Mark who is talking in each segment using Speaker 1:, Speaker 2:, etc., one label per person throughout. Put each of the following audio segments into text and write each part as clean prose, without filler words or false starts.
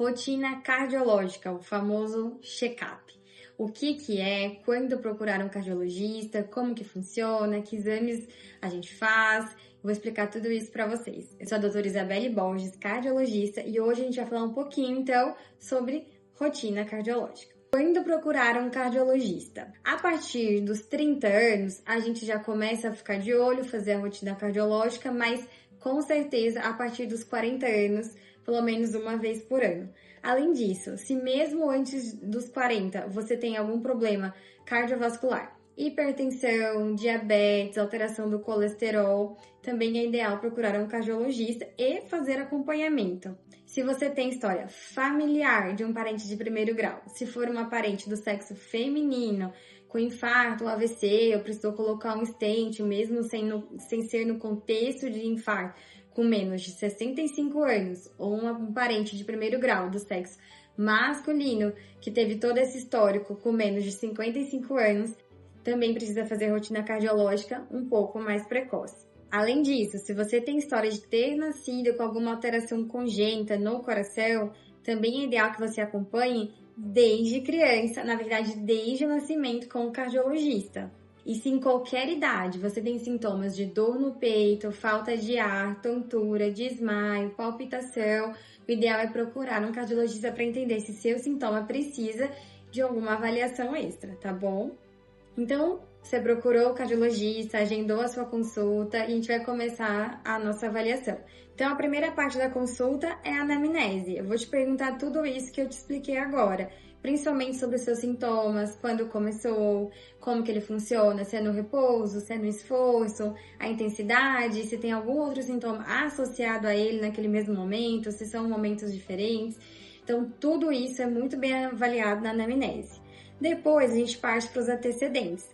Speaker 1: Rotina cardiológica, o famoso check-up. O que é, quando procurar um cardiologista, como que funciona, que exames a gente faz. Vou explicar tudo isso para vocês. Eu sou a doutora Isabelle Borges, cardiologista, e hoje a gente vai falar um pouquinho, então, sobre rotina cardiológica. Quando procurar um cardiologista? A partir dos 30 anos, a gente já começa a ficar de olho, fazer a rotina cardiológica, mas com certeza a partir dos 40 anos, pelo menos uma vez por ano. Além disso, se mesmo antes dos 40 você tem algum problema cardiovascular, hipertensão, diabetes, alteração do colesterol, também é ideal procurar um cardiologista e fazer acompanhamento. Se você tem história familiar de um parente de primeiro grau, se for uma parente do sexo feminino, com infarto, AVC, ou precisou colocar um stent, mesmo sem ser no contexto de infarto, com menos de 65 anos, ou um parente de primeiro grau do sexo masculino, que teve todo esse histórico com menos de 55 anos, também precisa fazer rotina cardiológica um pouco mais precoce. Além disso, se você tem história de ter nascido com alguma alteração congênita no coração, também é ideal que você acompanhe desde criança, na verdade, desde o nascimento com o cardiologista. E se em qualquer idade você tem sintomas de dor no peito, falta de ar, tontura, desmaio, palpitação, o ideal é procurar um cardiologista para entender se seu sintoma precisa de alguma avaliação extra, tá bom? Então, você procurou o cardiologista, agendou a sua consulta e a gente vai começar a nossa avaliação. Então, a primeira parte da consulta é a anamnese. Eu vou te perguntar tudo isso que eu te expliquei agora, principalmente sobre os seus sintomas, quando começou, como que ele funciona, se é no repouso, se é no esforço, a intensidade, se tem algum outro sintoma associado a ele naquele mesmo momento, se são momentos diferentes. Então, tudo isso é muito bem avaliado na anamnese. Depois, a gente parte para os antecedentes.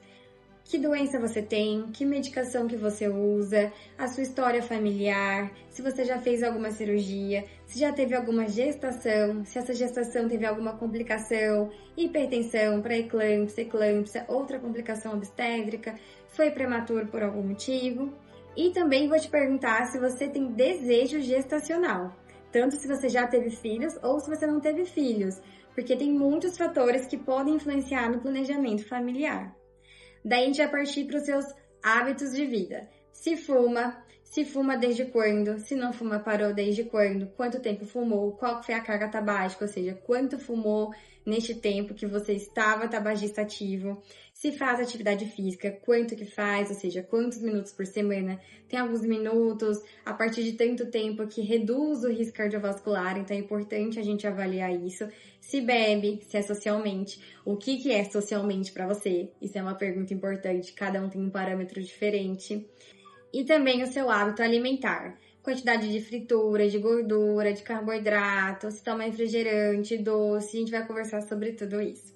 Speaker 1: Que doença você tem, que medicação que você usa, a sua história familiar, se você já fez alguma cirurgia, se já teve alguma gestação, se essa gestação teve alguma complicação, hipertensão, pré-eclâmpsia, outra complicação obstétrica, foi prematuro por algum motivo. E também vou te perguntar se você tem desejo gestacional, tanto se você já teve filhos ou se você não teve filhos, porque tem muitos fatores que podem influenciar no planejamento familiar. Daí a gente vai partir para os seus hábitos de vida. Se fuma desde quando, se não fuma, parou desde quando, quanto tempo fumou, qual foi a carga tabágica, ou seja, quanto fumou neste tempo que você estava tabagista ativo, se faz atividade física, quanto que faz, ou seja, quantos minutos por semana, tem alguns minutos, a partir de tanto tempo que reduz o risco cardiovascular, então é importante a gente avaliar isso. Se bebe, se é socialmente, o que é socialmente para você? Isso é uma pergunta importante, cada um tem um parâmetro diferente. E também o seu hábito alimentar, quantidade de fritura, de gordura, de carboidrato, se toma refrigerante, doce, a gente vai conversar sobre tudo isso.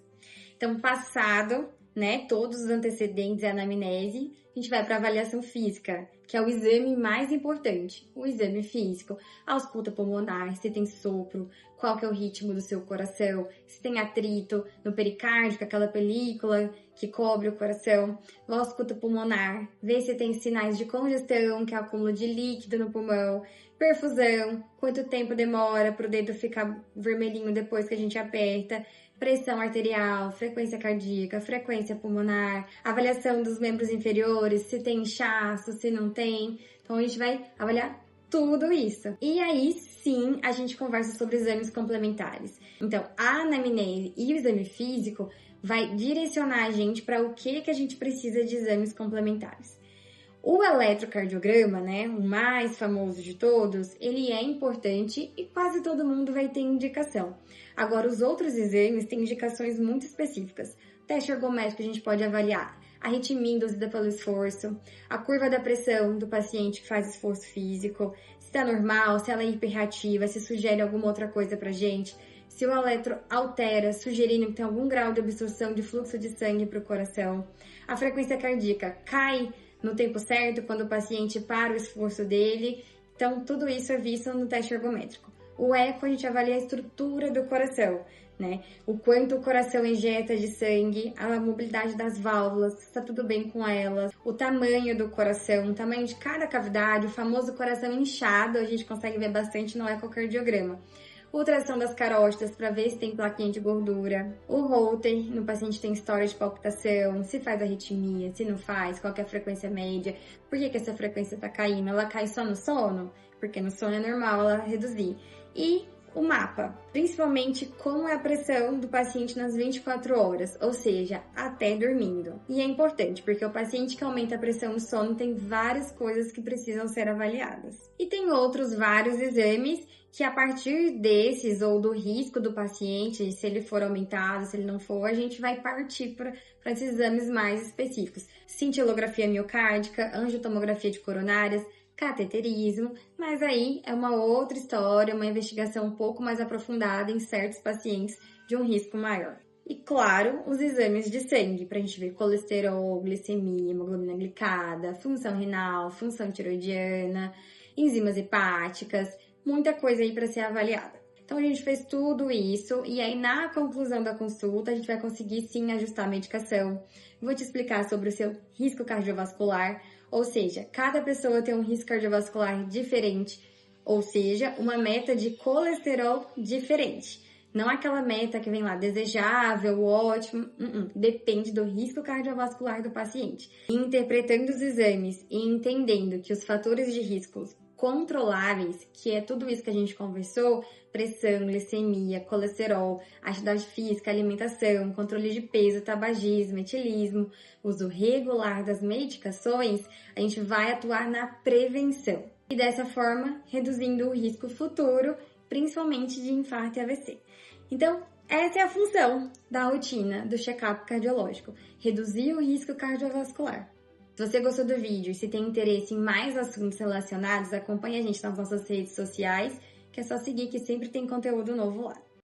Speaker 1: Então, passado, todos os antecedentes e anamnese, a gente vai para a avaliação física, que é o exame mais importante, o exame físico, a ausculta pulmonar, se tem sopro, qual que é o ritmo do seu coração, se tem atrito no pericárdio, aquela película que cobre o coração, a ausculta pulmonar, ver se tem sinais de congestão, que é o acúmulo de líquido no pulmão, perfusão, quanto tempo demora para o dedo ficar vermelhinho depois que a gente aperta, pressão arterial, frequência cardíaca, frequência pulmonar, avaliação dos membros inferiores, se tem inchaço, se não tem. Então, a gente vai avaliar tudo isso. E aí, sim, a gente conversa sobre exames complementares. Então, a anamnese e o exame físico vai direcionar a gente para o que a gente precisa de exames complementares. O eletrocardiograma, o mais famoso de todos, ele é importante e quase todo mundo vai ter indicação. Agora, os outros exames têm indicações muito específicas. O teste ergométrico a gente pode avaliar a arritmia induzida pelo esforço, a curva da pressão do paciente que faz esforço físico, se está normal, se ela é hiperreativa, se sugere alguma outra coisa pra gente, se o eletro altera, sugerindo que tem algum grau de obstrução de fluxo de sangue para o coração, a frequência cardíaca cai no tempo certo, quando o paciente para o esforço dele. Então, tudo isso é visto no teste ergométrico. O eco, a gente avalia a estrutura do coração, o quanto o coração injeta de sangue, a mobilidade das válvulas, se está tudo bem com elas, o tamanho do coração, o tamanho de cada cavidade, o famoso coração inchado, a gente consegue ver bastante no ecocardiograma. ultrassom das carótidas para ver se tem plaquinha de gordura, o Holter, no paciente tem história de palpitação, se faz arritmia, se não faz, qual que é a frequência média, por que essa frequência está caindo, ela cai só no sono? Porque no sono é normal ela reduzir. E o mapa, principalmente como é a pressão do paciente nas 24 horas, ou seja, até dormindo. E é importante, porque o paciente que aumenta a pressão no sono tem várias coisas que precisam ser avaliadas. E tem outros vários exames que a partir desses ou do risco do paciente, se ele for aumentado, se ele não for, a gente vai partir para esses exames mais específicos. Cintilografia miocárdica, angiotomografia de coronárias, cateterismo, mas aí é uma outra história, uma investigação um pouco mais aprofundada em certos pacientes de um risco maior. E claro, os exames de sangue, para a gente ver colesterol, glicemia, hemoglobina glicada, função renal, função tiroidiana, enzimas hepáticas, muita coisa aí para ser avaliada. Então a gente fez tudo isso e aí na conclusão da consulta a gente vai conseguir sim ajustar a medicação. Vou te explicar sobre o seu risco cardiovascular, ou seja, cada pessoa tem um risco cardiovascular diferente, ou seja, uma meta de colesterol diferente. Não aquela meta que vem lá desejável, ótimo, depende do risco cardiovascular do paciente. E interpretando os exames e entendendo que os fatores de riscos controláveis, que é tudo isso que a gente conversou, pressão, glicemia, colesterol, atividade física, alimentação, controle de peso, tabagismo, etilismo, uso regular das medicações, a gente vai atuar na prevenção. E dessa forma, reduzindo o risco futuro, principalmente de infarto e AVC. Então, essa é a função da rotina do check-up cardiológico, reduzir o risco cardiovascular. Se você gostou do vídeo e se tem interesse em mais assuntos relacionados, acompanhe a gente nas nossas redes sociais, que é só seguir que sempre tem conteúdo novo lá.